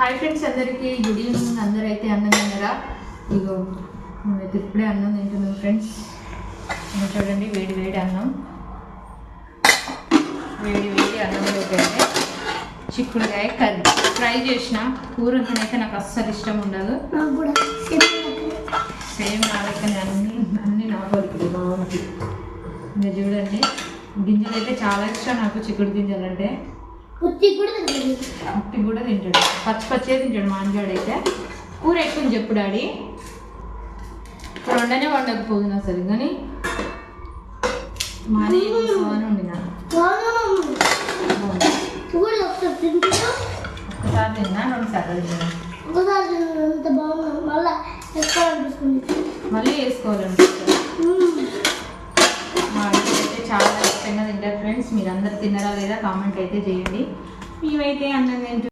Hi friends, అందరికీ good evening. అందరైతే అన్నం తిన్నారా? ఇగో మేమైతే ఇప్పుడే అన్నం తింటున్నాం ఫ్రెండ్స్. చూడండి, వేడి వేడి అన్నం, వేడి వేడి అన్నంలోకి అయితే చిక్కుడుకాయ కర్రీ ఫ్రై చేసిన. కూర అయితే నాకు అస్సలు ఇష్టం ఉండదు. సేమ్ నా లెక్కనే అన్నీ నా కొడుకులు మా అమ్మకి. ఇంకా చూడండి, గింజలు అయితే చాలా ఇష్టం నాకు. చిక్కుడు గింజలు అంటే ఉత్తి కూడా తింటాడు, పచ్చి పచ్చే తింటాడు. మా అంజాడు అయితే కూర ఎక్కువ చెప్పు డాడీ, కూర వండకపోతుంది అసలు. కానీ మాది అని వండినా ఒకసారి తిన్నా, 2 సార్లు తిన్నా. మళ్ళీ వేసుకోవాలనిపిస్తుంది. మా ఇంట్లో అయితే చాలా ఇష్టంగా తింటారు ఫ్రెండ్స్. మీరు అందరు తిన్నారా లేదా కామెంట్ అయితే చేయండి. మేమైతే అన్నం తింటున్నాం.